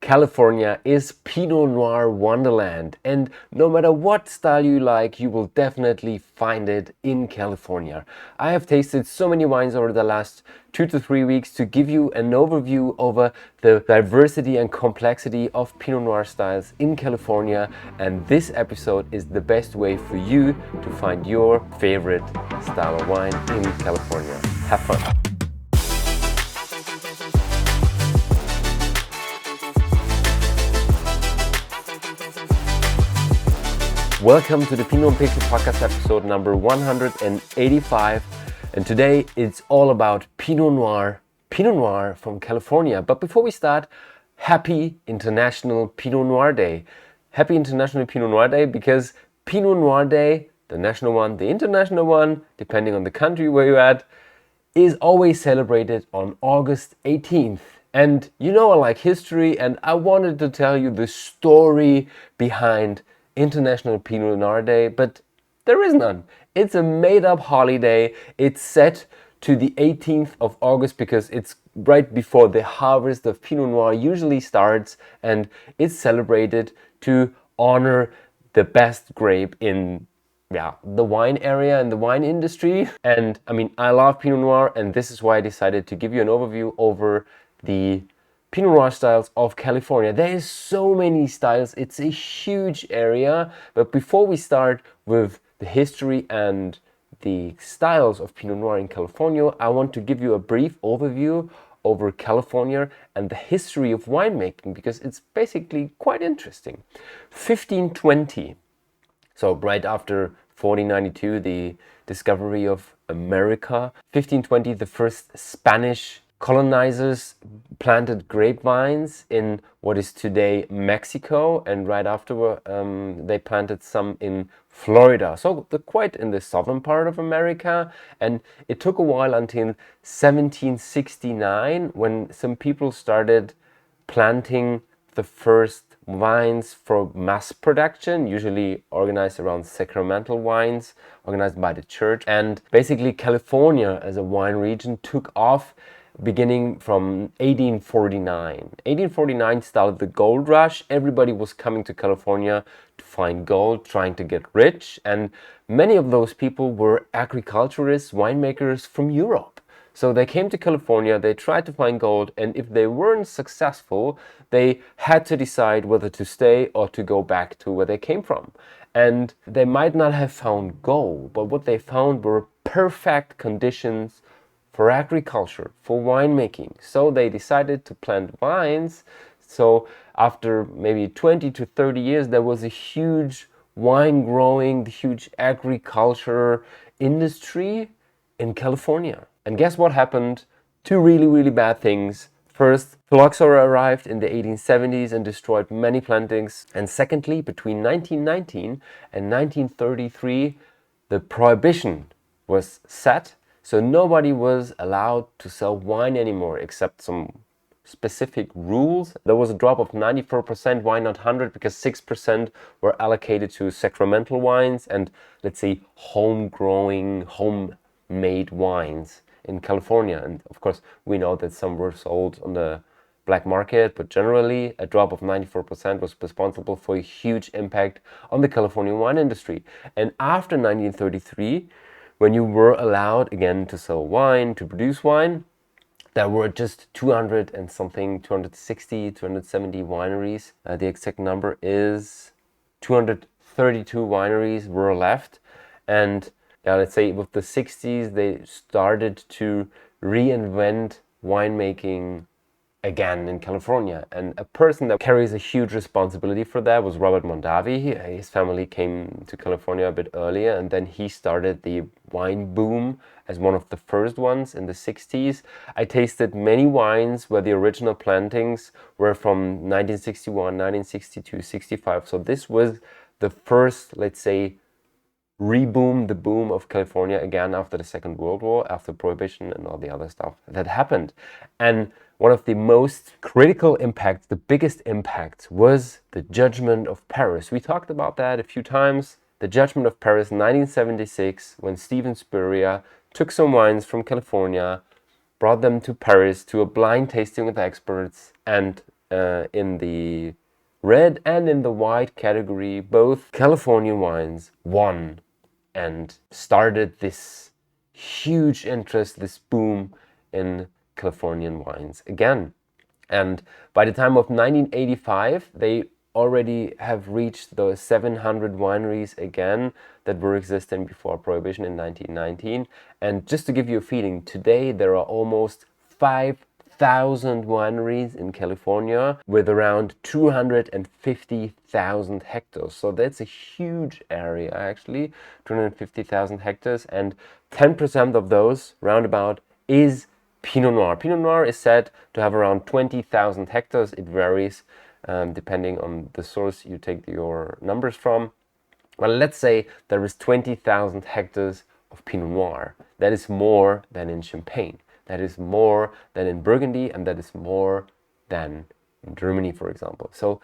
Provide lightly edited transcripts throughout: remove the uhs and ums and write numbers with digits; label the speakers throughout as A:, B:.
A: California is Pinot Noir Wonderland, and no matter what style you like, you will definitely find it in California. I have tasted so many wines over the last 2 to 3 weeks to give you an overview over the diversity and complexity of Pinot Noir styles in California, and this episode is the best way for you to find your favorite style of wine in California. Have fun! Welcome to the Pinot Picture Podcast episode number 185, and today it's all about Pinot Noir from California. But before we start, happy International Pinot Noir Day. Happy International Pinot Noir Day because Pinot Noir Day, the national one, the international one, depending on the country where you're at, is always celebrated on August 18th. And you know I like history, and I wanted to tell you the story behind International Pinot Noir Day, but there is none. It's a made-up holiday. It's set to the 18th of August because it's right before the harvest of Pinot Noir usually starts, and it's celebrated to honor the best grape in the wine area and the wine industry. And I mean, I love Pinot Noir, and this is why I decided to give you an overview over the Pinot Noir styles of California. There is so many styles, it's a huge area. But before we start with the history and the styles of Pinot Noir in California, I want to give you a brief overview over California and the history of winemaking, because it's basically quite interesting. 1520, so right after 1492, the discovery of America. 1520, the first Spanish colonizers planted grapevines in what is today Mexico, and right after they planted some in Florida, so quite in the southern part of America. And it took a while until 1769 when some people started planting the first wines for mass production, usually organized around sacramental wines, organized by the church. And basically California as a wine region took off beginning from 1849. 1849 started the gold rush. Everybody was coming to California to find gold, trying to get rich, and many of those people were agriculturists, winemakers from Europe. So they came to California, they tried to find gold, and if they weren't successful, they had to decide whether to stay or to go back to where they came from. And they might not have found gold, but what they found were perfect conditions for agriculture, for winemaking. So they decided to plant vines. So after maybe 20 to 30 years, there was a huge wine growing, the huge agriculture industry in California. And guess what happened? Two really bad things. First, phylloxera arrived in the 1870s and destroyed many plantings. And secondly, between 1919 and 1933, the prohibition was set. So nobody was allowed to sell wine anymore except some specific rules. There was a drop of 94%, why not 100? Because 6% were allocated to sacramental wines and, let's say, home-growing, homemade wines in California. And of course, we know that some were sold on the black market, but generally a drop of 94% was responsible for a huge impact on the California wine industry. And after 1933, when you were allowed again to sell wine, to produce wine, there were just 200 and something, 260, 270 wineries. The exact number is 232 wineries were left. And let's say with the 60s, they started to reinvent winemaking again in California. And a person that carries a huge responsibility for that was Robert Mondavi. His family came to California a bit earlier, and then he started the wine boom as one of the first ones in the 60s. I tasted many wines where the original plantings were from 1961, 1962, 65. So this was the first, let's say, the boom of California again after the Second World War, after Prohibition and all the other stuff that happened. And one of the most critical impacts, the biggest impact, was the Judgment of Paris. We talked about that a few times. The Judgment of Paris, 1976, when Steven Spurrier took some wines from California, brought them to Paris to a blind tasting with experts, and in the red and in the white category, both Californian wines won and started this huge interest, this boom in Californian wines again. And by the time of 1985, they already have reached the 700 wineries again that were existing before Prohibition in 1919. And just to give you a feeling, today there are almost 5,000 wineries in California with around 250,000 hectares. So that's a huge area, actually, 250,000 hectares, and 10% of those, roundabout, is Pinot Noir. Pinot Noir is said to have around 20,000 hectares. It varies depending on the source you take your numbers from. Well, let's say there is 20,000 hectares of Pinot Noir. That is more than in Champagne. That is more than in Burgundy, and that is more than in Germany, for example. So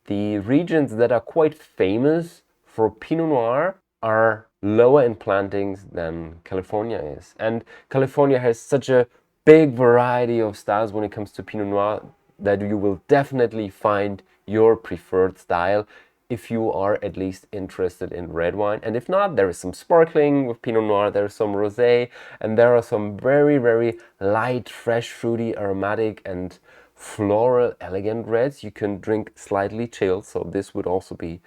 A: the regions that are quite famous for Pinot Noir are lower in plantings than California is. And California has such a big variety of styles when it comes to Pinot Noir that you will definitely find your preferred style if you are at least interested in red wine. And if not, there is some sparkling with Pinot Noir, there is some rosé, and there are some very, very light, fresh, fruity, aromatic, and floral, elegant reds you can drink slightly chilled. So this would also be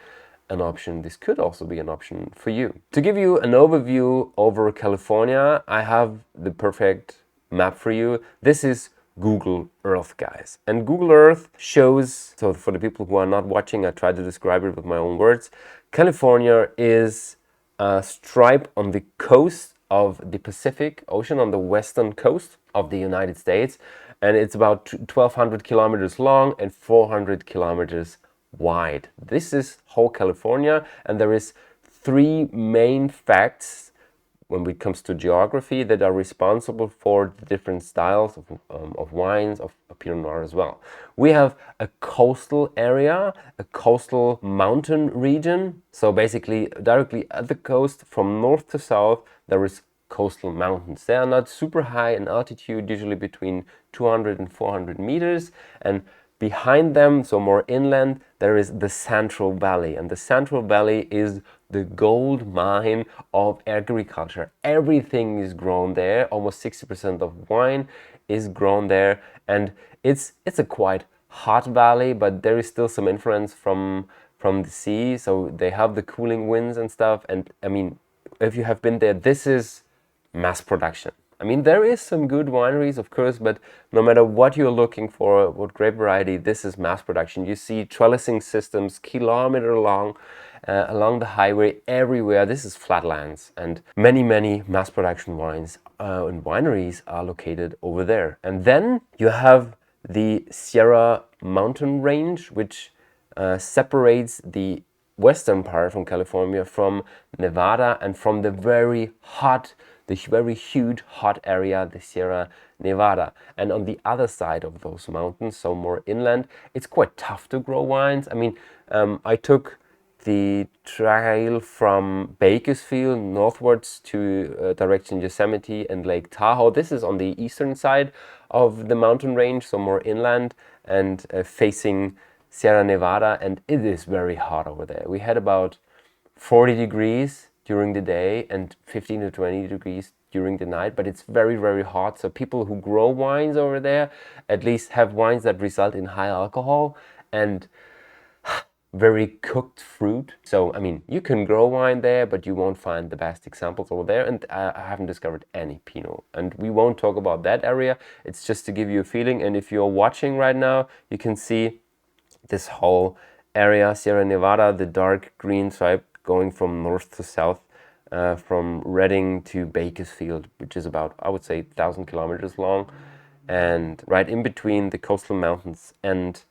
A: an option. This could also be an option for you. To give you an overview over California, I have the perfect map for you. This is Google Earth, guys. And Google Earth shows, so for the people who are not watching, I try to describe it with my own words. California is a stripe on the coast of the Pacific Ocean, on the western coast of the United States. And it's about 1,200 kilometers long and 400 kilometers wide. This is whole California, and there is three main facts when it comes to geography that are responsible for the different styles of wines, of Pinot Noir as well. We have a coastal area, a coastal mountain region. So basically directly at the coast from north to south, there is coastal mountains. They are not super high in altitude, usually between 200 and 400 meters. And behind them, so more inland, there is the Central Valley. And the Central Valley is the gold mine of agriculture. Everything is grown there. Almost 60% of wine is grown there. And it's a quite hot valley, but there is still some influence from the sea. So they have the cooling winds and stuff. And I mean, if you have been there, this is mass production. I mean, there is some good wineries, of course, but no matter what you're looking for, what grape variety, this is mass production. You see trellising systems kilometer long along the highway everywhere. This is flatlands, and many, many mass production wines and wineries are located over there. And then you have the Sierra Mountain Range, which separates the western part from California from Nevada and from the very huge hot area, the Sierra Nevada. And on the other side of those mountains, so more inland, it's quite tough to grow wines. I mean, I took the trail from Bakersfield northwards to direction Yosemite and Lake Tahoe. This is on the eastern side of the mountain range, so more inland and facing Sierra Nevada, and it is very hot over there. We had about 40 degrees during the day and 15 to 20 degrees during the night, but it's very, very hot. So people who grow wines over there at least have wines that result in high alcohol and very cooked fruit. So, I mean, you can grow wine there, but you won't find the best examples over there. And I haven't discovered any Pinot. And we won't talk about that area. It's just to give you a feeling. And if you're watching right now, you can see this whole area, Sierra Nevada, the dark green stripe going from north to south, from Redding to Bakersfield, which is about, I would say, 1,000 kilometers long. And right in between the coastal mountains and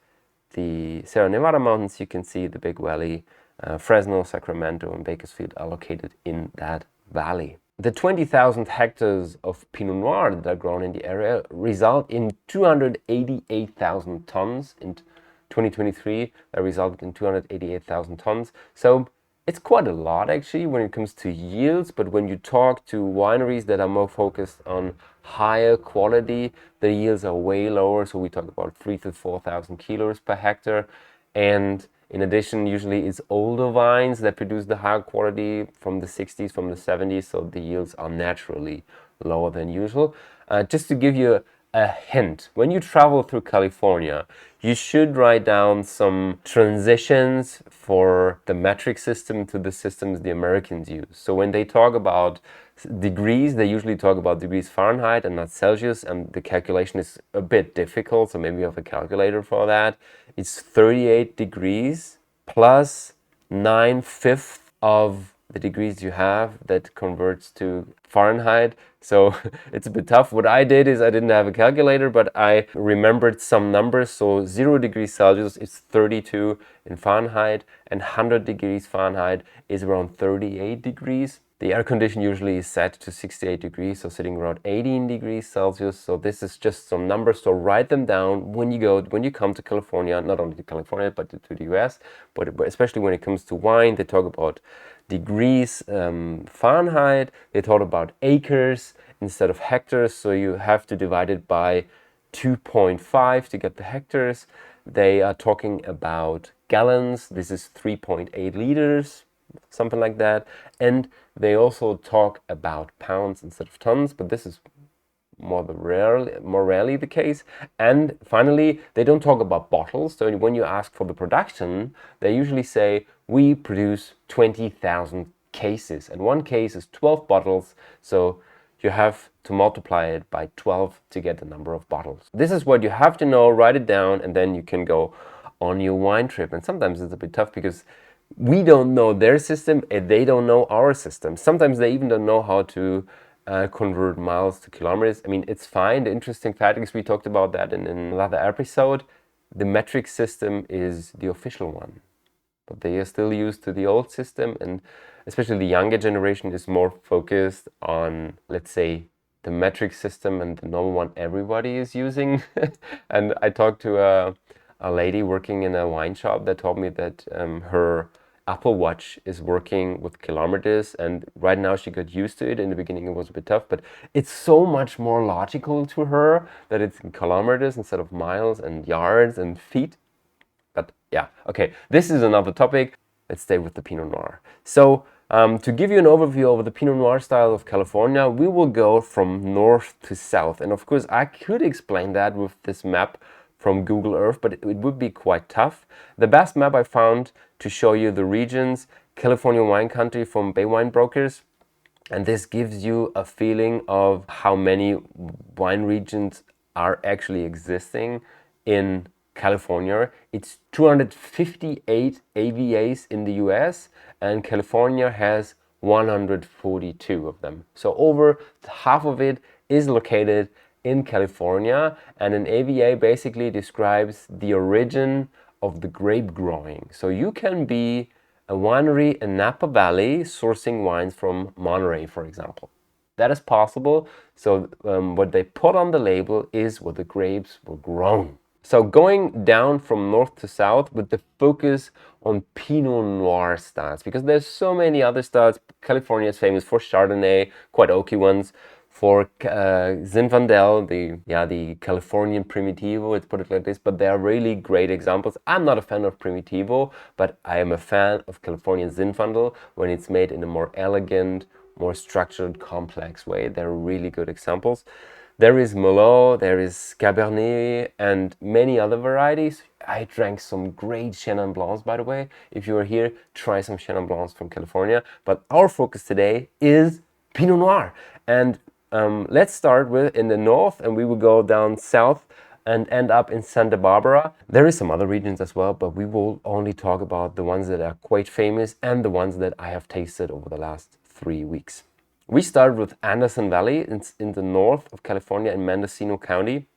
A: the Sierra Nevada mountains, you can see the big valley. Fresno, Sacramento, and Bakersfield are located in that valley. The 20,000 hectares of Pinot Noir that are grown in the area result in 288,000 tons. In 2023, that resulted in 288,000 tons. So It's quite a lot actually when it comes to yields, but when you talk to wineries that are more focused on higher quality, the yields are way lower. So we talk about 3,000 to 4,000 kilos per hectare. And in addition, usually it's older vines that produce the higher quality from the 60s, from the 70s. So the yields are naturally lower than usual. Just to give you a hint, when you travel through California, you should write down some transitions for the metric system to the systems the Americans use. So when they talk about degrees, they usually talk about degrees Fahrenheit and not Celsius, and the calculation is a bit difficult, so maybe you have a calculator for that. It's 38 degrees plus 9/5 of the degrees you have, that converts to Fahrenheit. So it's a bit tough. What I did is I didn't have a calculator, but I remembered some numbers. So 0 degrees Celsius is 32 in Fahrenheit, and 100 degrees Fahrenheit is around 38 degrees. The air condition usually is set to 68 degrees, so sitting around 18 degrees Celsius. So this is just some numbers. So write them down when you come to California, not only to California, but to the US. But especially when it comes to wine, they talk about degrees Fahrenheit. They talk about acres instead of hectares. So you have to divide it by 2.5 to get the hectares. They are talking about gallons. This is 3.8 liters, something like that. And they also talk about pounds instead of tons, but this is more rarely the case. And finally, they don't talk about bottles. So when you ask for the production, they usually say, we produce 20,000 cases, and one case is 12 bottles. So you have to multiply it by 12 to get the number of bottles. This is what you have to know, write it down, and then you can go on your wine trip. And sometimes it's a bit tough because we don't know their system and they don't know our system. Sometimes they even don't know how to convert miles to kilometers. I mean, it's fine. The interesting fact is we talked about that in another episode. The metric system is the official one, but they are still used to the old system, and especially the younger generation is more focused on, let's say, the metric system and the normal one everybody is using. And I talked to a lady working in a wine shop that told me that her Apple Watch is working with kilometers, and right now she got used to it. In the beginning it was a bit tough, but it's so much more logical to her that it's in kilometers instead of miles and yards and feet. But yeah, okay, this is another topic. Let's stay with the Pinot Noir. So to give you an overview over the Pinot Noir style of California, we will go from north to south. And of course, I could explain that with this map from Google Earth, but it would be quite tough. The best map I found to show you the regions, California Wine Country from Bay Wine Brokers. And this gives you a feeling of how many wine regions are actually existing in California. It's 258 AVAs in the US, and California has 142 of them. So over half of it is located in California, and an AVA basically describes the origin of the grape growing. So you can be a winery in Napa Valley sourcing wines from Monterey, for example. That is possible. So what they put on the label is where the grapes were grown. So going down from north to south with the focus on Pinot Noir styles, because there's so many other styles. California is famous for Chardonnay, quite oaky ones, for Zinfandel, the Californian Primitivo, let's put it like this, but they are really great examples. I'm not a fan of Primitivo, but I am a fan of Californian Zinfandel when it's made in a more elegant, more structured, complex way. They're really good examples. There is Merlot, there is Cabernet, and many other varieties. I drank some great Chenin Blancs, by the way. If you are here, try some Chenin Blancs from California. But our focus today is Pinot Noir. And let's start with in the north, and we will go down south and end up in Santa Barbara. There is some other regions as well, but we will only talk about the ones that are quite famous and the ones that I have tasted over the last 3 weeks. We start with Anderson Valley. It's in the north of California in Mendocino County.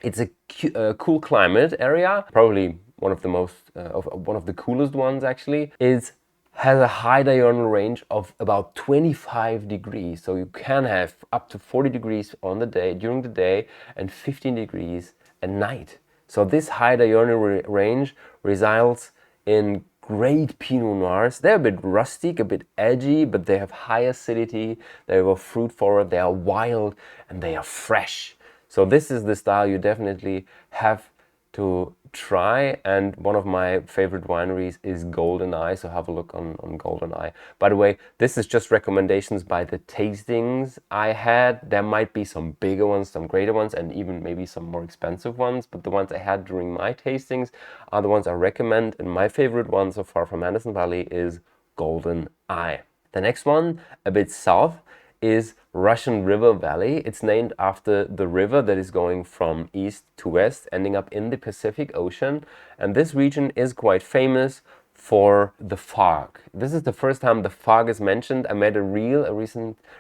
A: It's a cool climate area, probably one of the most, one of the coolest ones actually. It has a high diurnal range of about 25 degrees. So you can have up to 40 degrees on the day, during the day, and 15 degrees at night. So this high diurnal range results in great Pinot Noirs. They're a bit rustic, a bit edgy, but they have high acidity, they have a fruit forward, they are wild, and they are fresh. So this is the style you definitely have to try, and one of my favorite wineries is Golden Eye, so have a look on Golden Eye. By the way, this is just recommendations by the tastings I had. There might be some bigger ones, some greater ones, and even maybe some more expensive ones, but the ones I had during my tastings are the ones I recommend, and my favorite one so far from Anderson Valley is Golden Eye. The next one, a bit south, is Russian River Valley. It's named after the river that is going from east to west, ending up in the Pacific Ocean. And this region is quite famous for the fog. This is the first time the fog is mentioned. I made a reel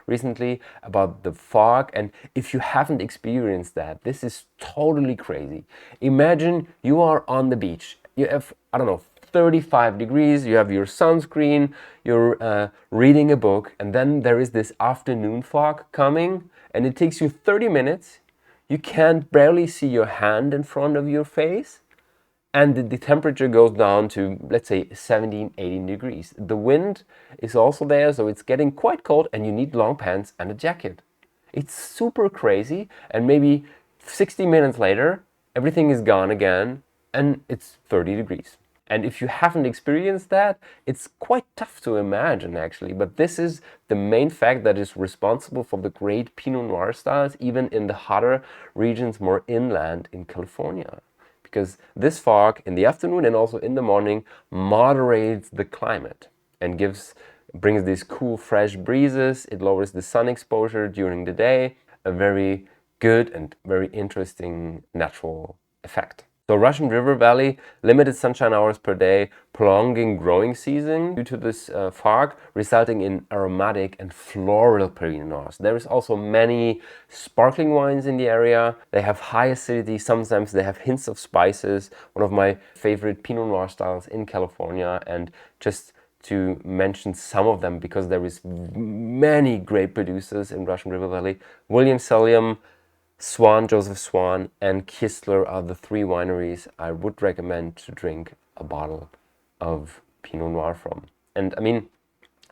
A: recently about the fog, and if you haven't experienced that, this is totally crazy. Imagine you are on the beach. You have, I don't know, 35 degrees, you have your sunscreen, you're reading a book, and then there is this afternoon fog coming, and it takes you 30 minutes. You can't barely see your hand in front of your face, and the temperature goes down to, let's say, 17, 18 degrees. The wind is also there, so it's getting quite cold, and you need long pants and a jacket. It's super crazy, and maybe 60 minutes later, everything is gone again, and it's 30 degrees. And if you haven't experienced that, it's quite tough to imagine actually, but this is the main fact that is responsible for the great Pinot Noir styles, even in the hotter regions more inland in California. Because this fog in the afternoon and also in the morning moderates the climate and brings these cool fresh breezes. It lowers the sun exposure during the day, a very good and very interesting natural effect. So Russian River Valley, limited sunshine hours per day, prolonging growing season due to this fog, resulting in aromatic and floral Pinot Noirs. There is also many sparkling wines in the area. They have high acidity, sometimes they have hints of spices. One of my favorite Pinot Noir styles in California, and just to mention some of them because there is many great producers in Russian River Valley. William Sellium, Swan, Joseph Swan, and Kistler are the three wineries I would recommend to drink a bottle of Pinot Noir from. And I mean,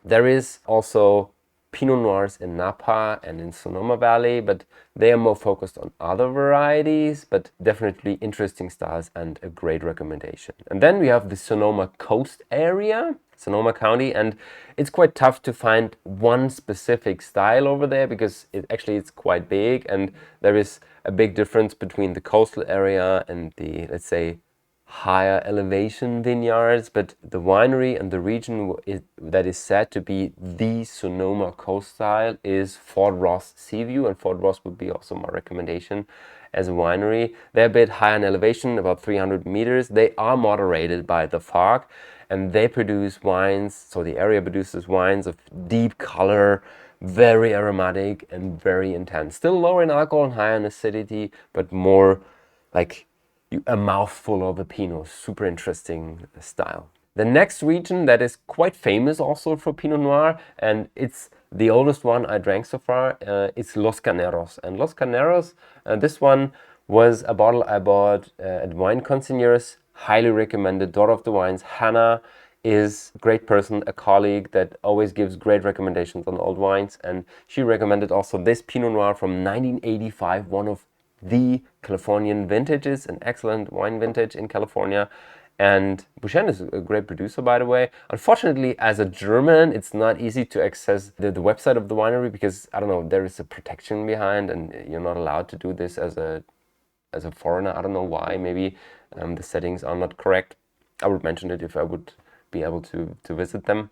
A: there is also Pinot Noirs in Napa and in Sonoma Valley, but they are more focused on other varieties, but definitely interesting styles and a great recommendation. And then we have the Sonoma Coast area, Sonoma County, and it's quite tough to find one specific style over there because it's quite big, and there is a big difference between the coastal area and the, let's say, higher elevation vineyards. But the winery and the region that is said to be the Sonoma Coast style is Fort Ross Seaview, and Fort Ross would be also my recommendation as a winery. They're a bit higher in elevation, about 300 meters. They are moderated by the fog, and they produce wines, so the area produces wines of deep color, very aromatic and very intense. Still lower in alcohol and higher in acidity, but more like a mouthful of a Pinot. Super interesting style. The next region that is quite famous also for Pinot Noir, and it's the oldest one I drank so far, it's Los Carneros. And Los Carneros, this one was a bottle I bought at Wine Consigneurs. Highly recommended. Daughter of the Wines, Hannah, is a great person, a colleague that always gives great recommendations on old wines, and she recommended also this Pinot Noir from 1985, one of the Californian vintages, an excellent wine vintage in California. And Bouchen is a great producer, by the way. Unfortunately, as a German, it's not easy to access the website of the winery because, I don't know, there is a protection behind, and you're not allowed to do this as a foreigner. I don't know why. Maybe the settings are not correct. I would mention it if I would be able to visit them.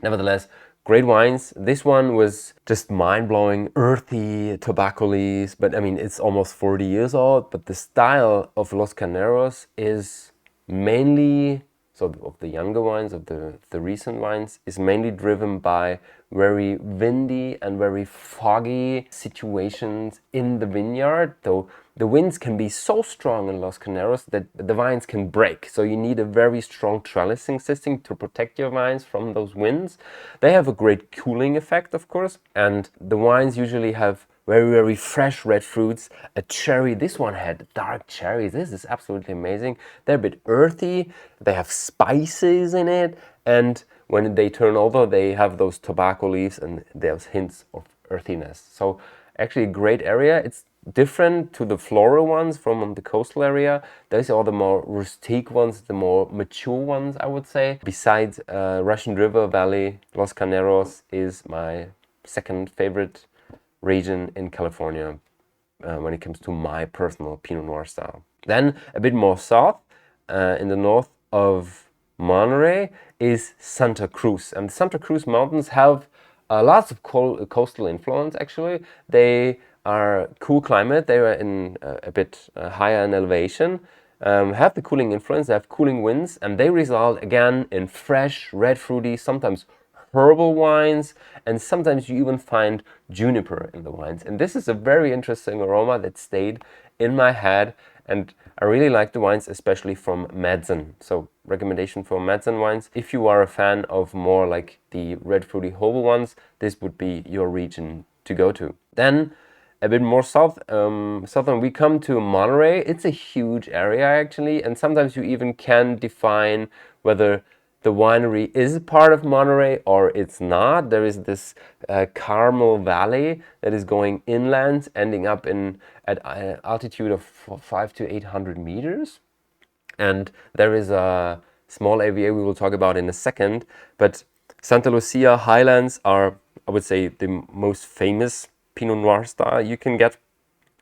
A: Nevertheless, great wines. This one was just mind-blowing, earthy, tobacco leaves, but I mean, it's almost 40 years old, but the style of Los Carneros is mainly, so of the younger wines, of the recent wines, is mainly driven by very windy and very foggy situations in the vineyard. Though the winds can be so strong in Los Carneros that the vines can break. So you need a very strong trellising system to protect your vines from those winds. They have a great cooling effect, of course, and the wines usually have very, very fresh red fruits. A cherry, this one had dark cherries. This is absolutely amazing. They're a bit earthy, they have spices in it, and when they turn over, they have those tobacco leaves and there's hints of earthiness. So actually a great area. It's different to the floral ones from the coastal area. Those are the more rustic ones, the more mature ones, I would say. Besides Russian River Valley, Los Carneros is my second favorite region in California when it comes to my personal Pinot Noir style. Then a bit more south, in the north of Monterey, is Santa Cruz. And Santa Cruz mountains have lots of coastal influence actually. They are cool climate, they are in a bit higher in elevation, have the cooling influence, they have cooling winds, and they result again in fresh, red fruity, sometimes herbal wines, and sometimes you even find juniper in the wines. And this is a very interesting aroma that stayed in my head, and I really like the wines, especially from Madsen. So recommendation for Madsen wines. If you are a fan of more like the red fruity herbal ones, this would be your region to go to. Then a bit more southern, we come to Monterey. It's a huge area actually, and sometimes you even can define whether the winery is part of Monterey or it's not. There is this Carmel Valley that is going inland, ending up at an altitude of 500 to 800 meters. And there is a small AVA we will talk about in a second. But Santa Lucia Highlands are, I would say, the most famous Pinot Noir style you can get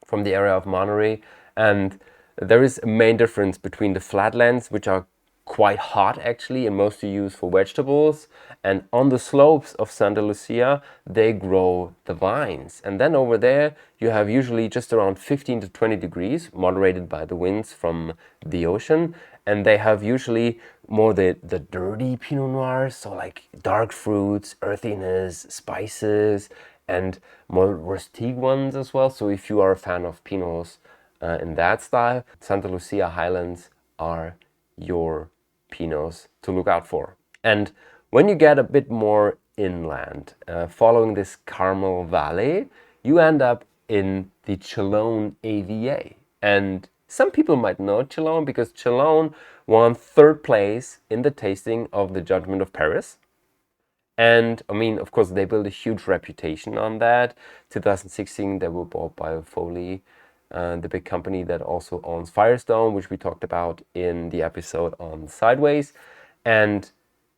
A: from the area of Monterey. And there is a main difference between the flatlands, which are quite hot actually and mostly used for vegetables, and on the slopes of Santa Lucia they grow the vines. And then over there you have usually just around 15 to 20 degrees, moderated by the winds from the ocean, and they have usually more the dirty Pinot Noirs, so like dark fruits, earthiness, spices, and more rustic ones as well. So if you are a fan of Pinots in that style, Santa Lucia Highlands are your Pinots to look out for. And when you get a bit more inland, following this Carmel Valley, you end up in the Chalone AVA. And some people might know Chalone because Chalone won third place in the tasting of the Judgment of Paris. And I mean, of course, they built a huge reputation on that. 2016, they were bought by Foley, the big company that also owns Firestone, which we talked about in the episode on Sideways. And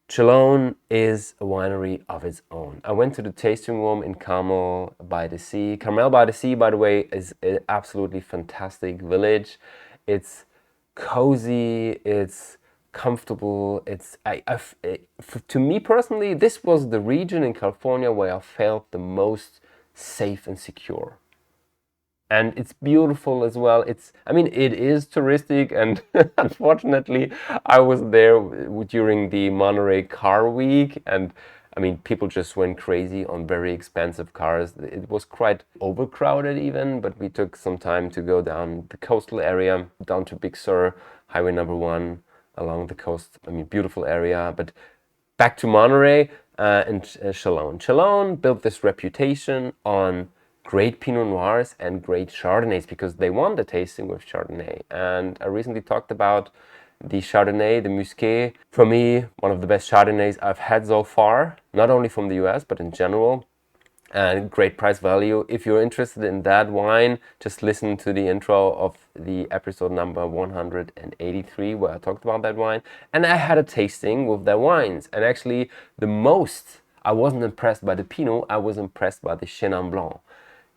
A: Chalone is a winery of its own. I went to the tasting room in Carmel by the Sea. Carmel by the Sea, by the way, is an absolutely fantastic village. It's cozy, it's comfortable. To me personally, this was the region in California where I felt the most safe and secure. And it's beautiful as well. It is touristic, and unfortunately, I was there during the Monterey Car Week, and I mean, people just went crazy on very expensive cars. It was quite overcrowded even, but we took some time to go down the coastal area, down to Big Sur, Highway number 1, along the coast. I mean, beautiful area. But back to Monterey and Chalone. Chalone built this reputation on great Pinot Noirs and great Chardonnays because they won the tasting with Chardonnay. And I recently talked about the Chardonnay, the Musqué. For me, one of the best Chardonnays I've had so far, not only from the US, but in general. And great price value. If you're interested in that wine, just listen to the intro of the episode number 183 where I talked about that wine. And I had a tasting with their wines. And actually, I wasn't impressed by the Pinot, I was impressed by the Chenin Blanc.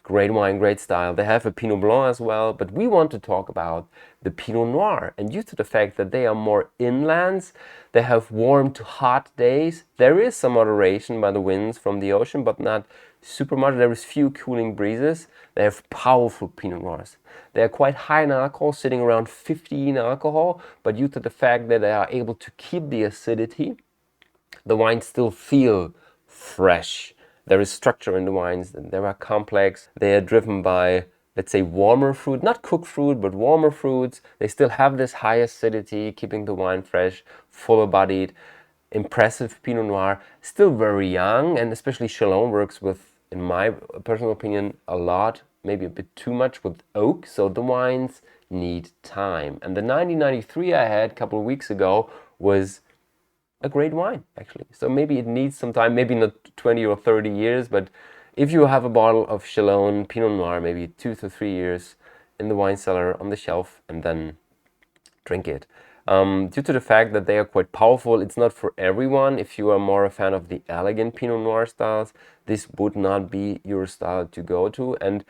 A: Great wine, great style. They have a Pinot Blanc as well, but we want to talk about the Pinot Noir. And due to the fact that they are more inlands, they have warm to hot days. There is some moderation by the winds from the ocean, but not super much. There is few cooling breezes. They have powerful Pinot Noirs. They are quite high in alcohol, sitting around 50 in alcohol, but due to the fact that they are able to keep the acidity, the wines still feel fresh. There is structure in the wines, they are complex, they are driven by, let's say, warmer fruit, not cooked fruit, but warmer fruits. They still have this high acidity, keeping the wine fresh, fuller bodied, impressive Pinot Noir, still very young, and especially Chalone works with in my personal opinion, a lot, maybe a bit too much with oak. So the wines need time. And the 1993 I had a couple of weeks ago was a great wine, actually. So maybe it needs some time, maybe not 20 or 30 years, but if you have a bottle of Chalone Pinot Noir, maybe 2 to 3 years in the wine cellar on the shelf, and then drink it. Due to the fact that they are quite powerful, it's not for everyone. If you are more a fan of the elegant Pinot Noir styles, this would not be your style to go to. And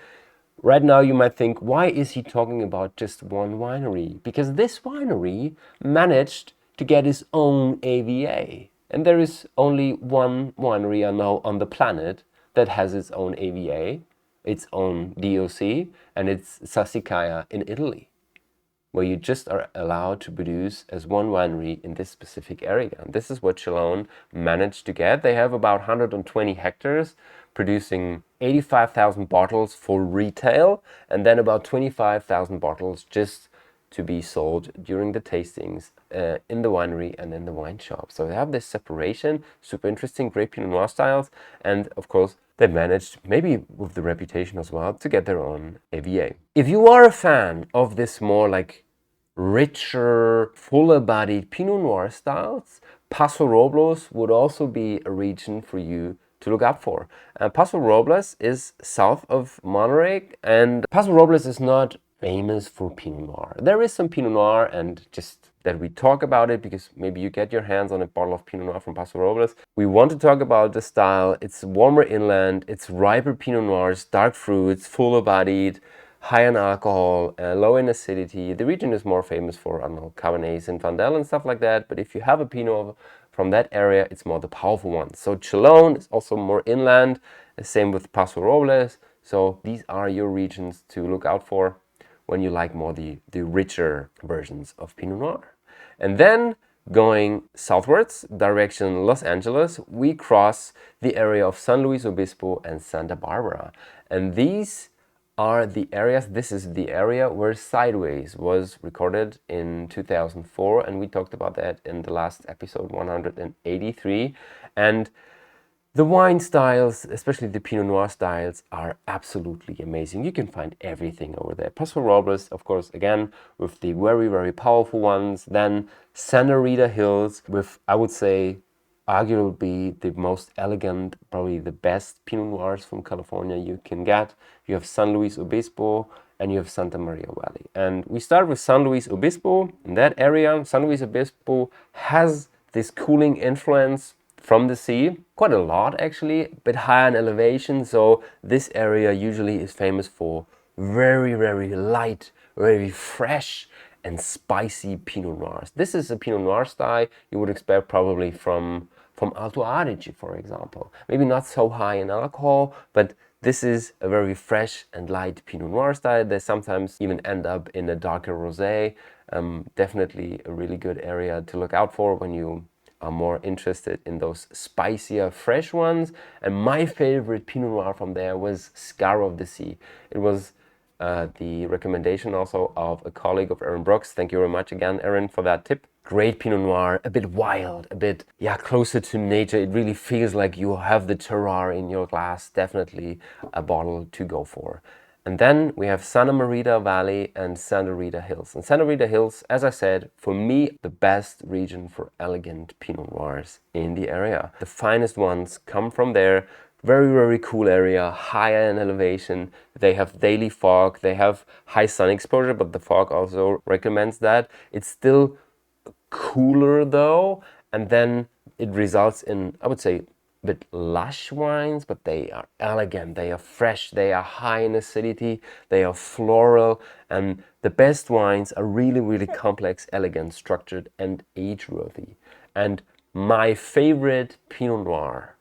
A: right now you might think, why is he talking about just one winery? Because this winery managed to get its own AVA. And there is only one winery I know on the planet that has its own AVA, its own DOC, and it's Sassicaia in Italy, where you just are allowed to produce as one winery in this specific area. And this is what Chalone managed to get. They have about 120 hectares, producing 85,000 bottles for retail, and then about 25,000 bottles just to be sold during the tastings in the winery and in the wine shop. So they have this separation, super interesting, great Pinot Noir styles, and of course, they managed, maybe with the reputation as well, to get their own AVA. If you are a fan of this more like richer, fuller-bodied Pinot Noir styles, Paso Robles would also be a region for you to look out for. Paso Robles is south of Monterey, and Paso Robles is not famous for Pinot Noir. There is some Pinot Noir, and just that we talk about it because maybe you get your hands on a bottle of Pinot Noir from Paso Robles. We want to talk about the style. It's warmer inland, it's riper Pinot Noirs, dark fruits, fuller bodied, high in alcohol, low in acidity. The region is more famous for, I don't know, Cabernets and Zinfandel and stuff like that. But if you have a Pinot from that area, it's more the powerful one. So Chalone is also more inland, same with Paso Robles. So these are your regions to look out for when you like more the richer versions of Pinot Noir. And then going southwards, direction Los Angeles, we cross the area of San Luis Obispo and Santa Barbara. And these are the areas, this is the area where Sideways was recorded in 2004. And we talked about that in the last episode 183. And the wine styles, especially the Pinot Noir styles, are absolutely amazing. You can find everything over there. Paso Robles, of course, again, with the very, very powerful ones. Then Rita Hills with, I would say, arguably the most elegant, probably the best Pinot Noirs from California you can get. You have San Luis Obispo and you have Santa Maria Valley. And we start with San Luis Obispo. In that area, San Luis Obispo has this cooling influence from the sea, quite a lot actually, a bit higher in elevation. So this area usually is famous for very, very light, very fresh and spicy Pinot Noirs. This is a Pinot Noir style you would expect probably from Alto Adige, for example. Maybe not so high in alcohol, but this is a very fresh and light Pinot Noir style. They sometimes even end up in a darker rosé. Definitely a really good area to look out for when you are more interested in those spicier, fresh ones. And my favorite Pinot Noir from there was Scar of the Sea. It was the recommendation also of a colleague of Aaron Brooks. Thank you very much again, Aaron, for that tip. Great Pinot Noir, a bit wild, a bit, closer to nature. It really feels like you have the terroir in your glass. Definitely a bottle to go for. And then we have Santa Maria Valley and Santa Rita Hills. And Santa Rita Hills, as I said, for me, the best region for elegant Pinot Noirs in the area. The finest ones come from there. Very, very cool area, higher in elevation. They have daily fog. They have high sun exposure, but the fog also recommends that. It's still cooler though, and then it results in, I would say, a bit lush wines, but they are elegant, they are fresh, they are high in acidity, they are floral, and the best wines are really, really complex, elegant, structured, and age-worthy. And my favorite Pinot Noir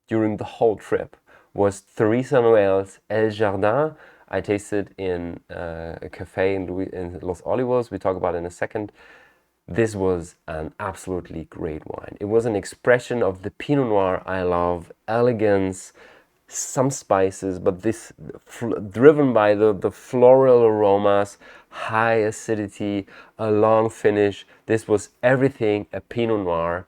A: during the whole trip was Theresa Noel's El Jardin. I tasted in a cafe in Los Olivos. We talk about it in a second. This was an absolutely great wine. It was an expression of the Pinot Noir I love, elegance, some spices, but this driven by the floral aromas, high acidity, a long finish. This was everything a Pinot Noir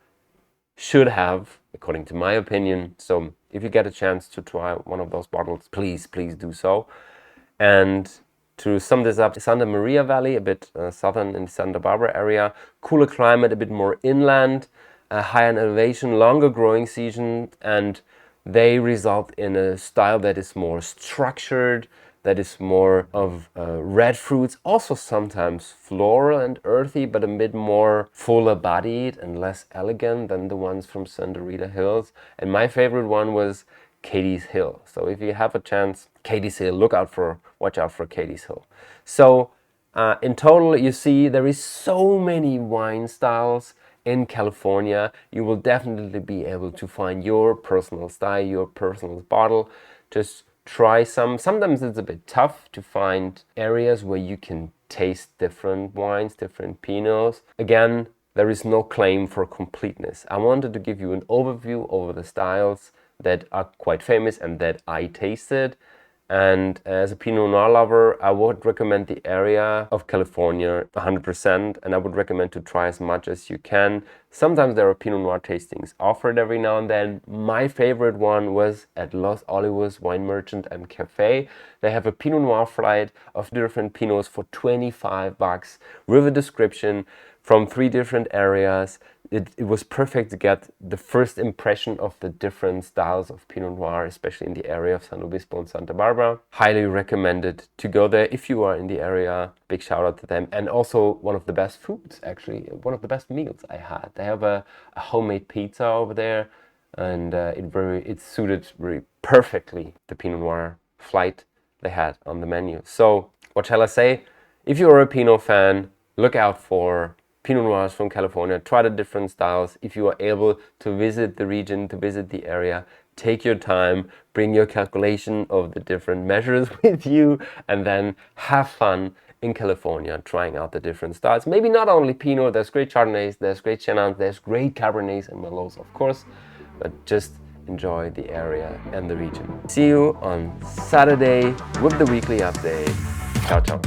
A: should have, according to my opinion. So if you get a chance to try one of those bottles, please do so. And to sum this up, Santa Maria Valley, a bit southern in the Santa Barbara area, cooler climate, a bit more inland, higher in elevation, longer growing season, and they result in a style that is more structured, that is more of red fruits, also sometimes floral and earthy, but a bit more fuller bodied and less elegant than the ones from Rita Hills. And my favorite one was Katie's Hill. So if you have a chance, Katie's Hill, watch out for Katie's Hill. So in total, you see there is so many wine styles in California. You will definitely be able to find your personal style, your personal bottle. Just try some. Sometimes it's a bit tough to find areas where you can taste different wines, different Pinots. Again, there is no claim for completeness. I wanted to give you an overview over the styles that are quite famous and that I tasted. And as a Pinot Noir lover, I would recommend the area of California 100%, and I would recommend to try as much as you can. Sometimes there are Pinot Noir tastings offered every now and then. My favorite one was at Los Olivos Wine Merchant and Cafe. They have a Pinot Noir flight of different Pinots for $25 with a description from 3 different areas. It was perfect to get the first impression of the different styles of Pinot Noir, especially in the area of San Obispo and Santa Barbara. Highly recommended to go there if you are in the area. Big shout out to them. And also one of the best foods, actually, one of the best meals I had. They have a homemade pizza over there, and it suited very perfectly the Pinot Noir flight they had on the menu. So what shall I say? If you're a Pinot fan, look out for Pinot Noirs from California. Try the different styles. If you are able to visit the region, to visit the area, take your time, bring your calculation of the different measures with you, and then have fun in California trying out the different styles. Maybe not only Pinot, there's great Chardonnays, there's great Chenin, there's great Cabernets and Merlots, of course, but just enjoy the area and the region. See you on Saturday with the weekly update. Ciao, ciao.